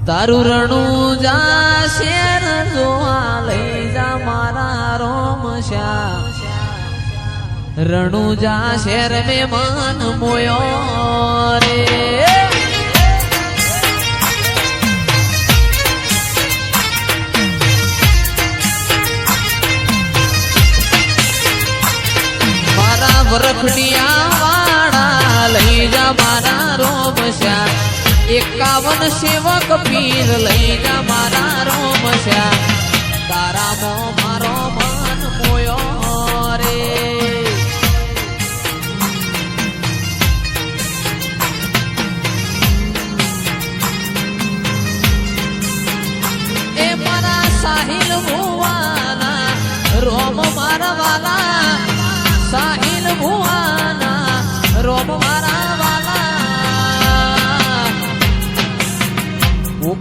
તારું રણું જા શેર જોવા લઈ જા મારા રોમ શ્યામ રણું જા શેર મે મન મોયો રે મારા વરખડિયા વાળા લઈ જા મારા રોમ શ્યામ 51 સેવક પીર લઈ જા મારા રોમ શ્યામ તારા મો મારો મન મોયો રે એ મારા સાહિલ ભુવાના રોમ મારા વાલા સાહિલ ભુવાના રોમ મારા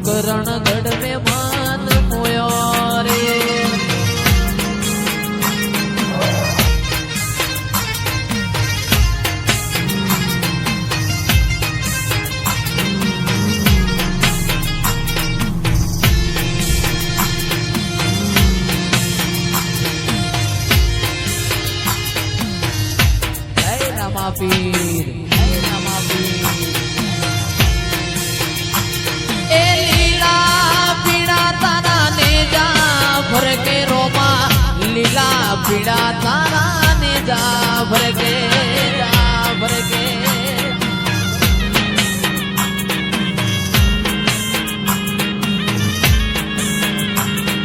કરણ ગઢ મે મન મોયો રે જય રામાપીર લીલા પીડા તારા ને જા ભરગે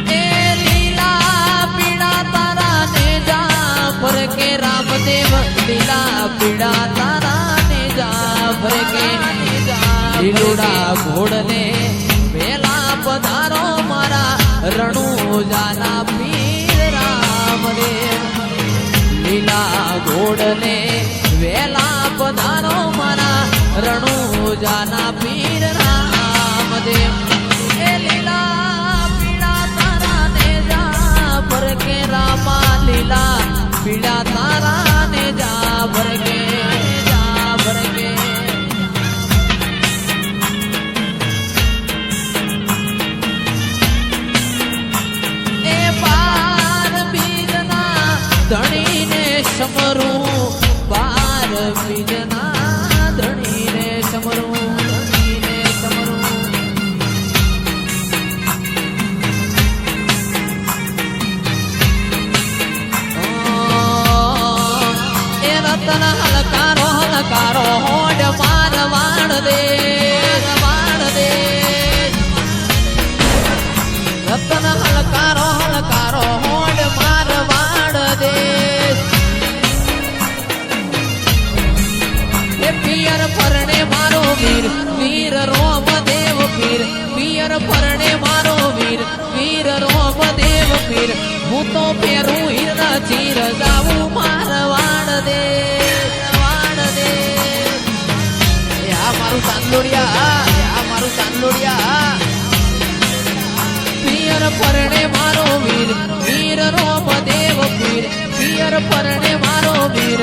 એ લીલા પીડા તારા ને જા ભરગે રામદેવ લીલા પીડા તારા ને જા ભરગે લીલુડા ઘોડને વેલા પધારો મારા રણુ જાના લીલા ઘોડને વેલા પધારો મારા રણુ જાના પીર રામદેવ એ લીલા પીડા તારા ને જા ભરકે રામા લીલા પીડા તારા ને જા ભરકે એ પાર બીજના ધણીને સમરું બાર બીજના ધણીને સમરું એ રતન હલકારો હોડ માર વાણ દે રતન હલકારો હોડ માર વાણ દે પિયર પરણે મારો વીર રોમ દેવ પીર પિયર પરણે મારો વીર રોમ દેવ પીર હું તો પેરું હીરના ચીર જાવું માર વાણ દે આ મારું ચાંદોડિયા પિયર પરણે મારો વીર રોમ દેવ પીર પિયર પરણે મારો વીર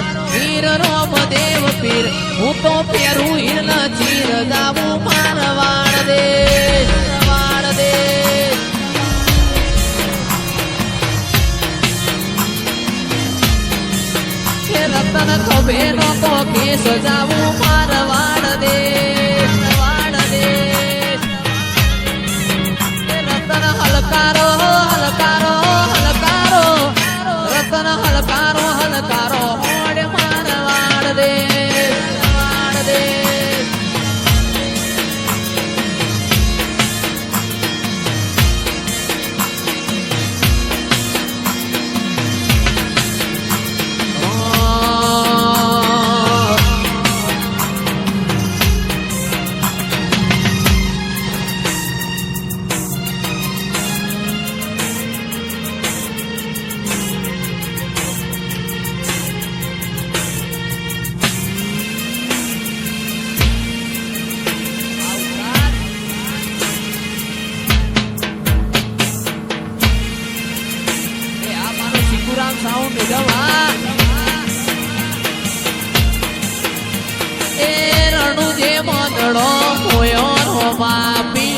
રોમ દેવ પીર હું તો પેરું હીરના ચીર જાવું માર વાણ દે રતન ખભે નો તો કેસ જાવું માર વાણ દે રતન હલકારો રતન હલકારો હોડ માર વાણ દે સાઉન્ડ ગવા એ રણુ જે મોદડો હોયો નો માપી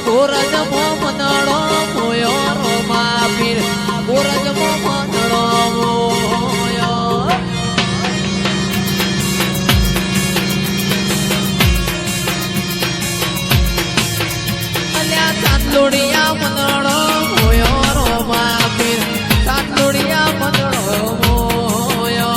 ગોરજમો મંદળો મોયો રોમા પીર ગોરજમો મંદળો મોયો અલ્યા ચાંદોડિયા મંદળો મોયો રોમા પીર ચાંદોડિયા મંદળો મોયો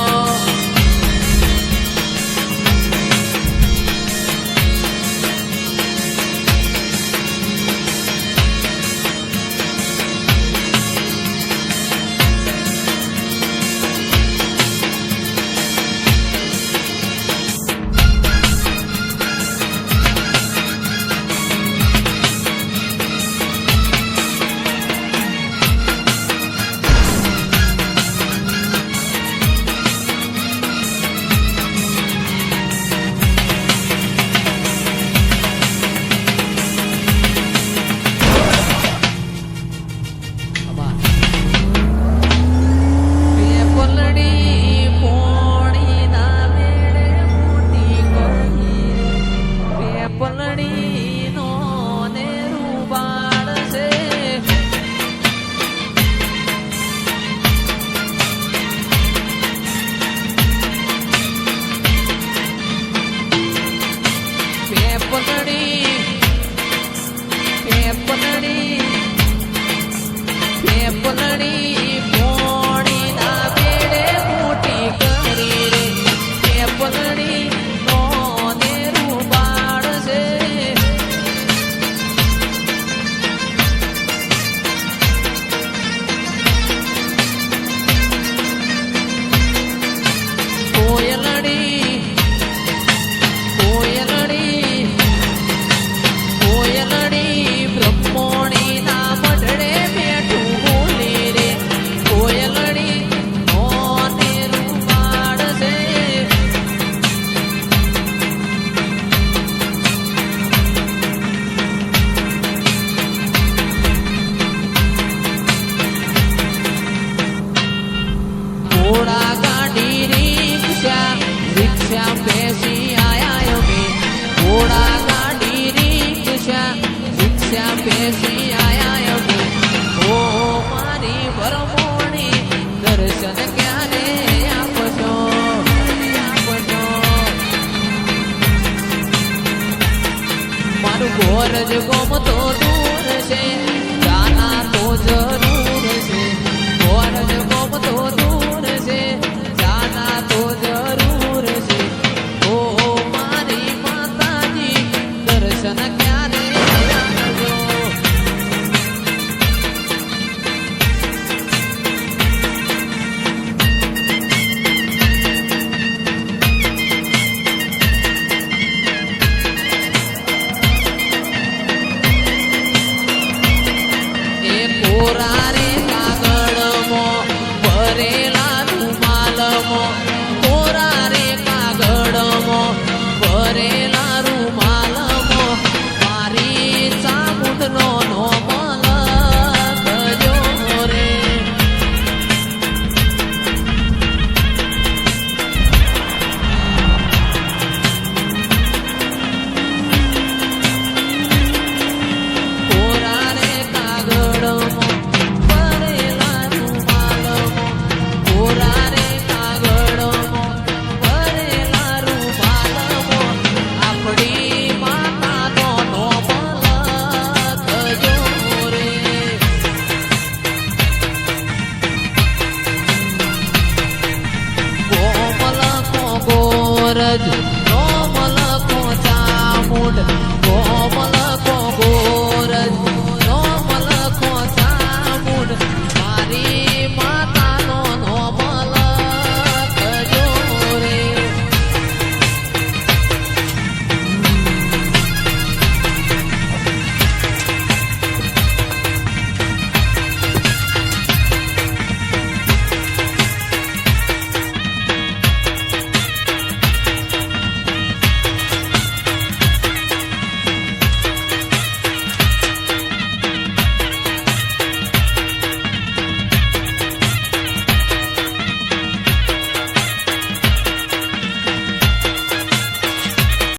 ગોરજ ગોમ તો દૂર છે જાના તો જરૂર છે ગોરજ ગોમ તો દૂર છે જાના તો જરૂર છે ઓ મારી માતાજી દર્શન ક્યારે આપજો કોરારે કાગળમો ભરેલા રૂમાલમો કોરારે કાગળમો ભરેલા રૂમાલમો મારી ચામુંડનો નો મલકજો રે કોરારે કાગળમો ગોરજ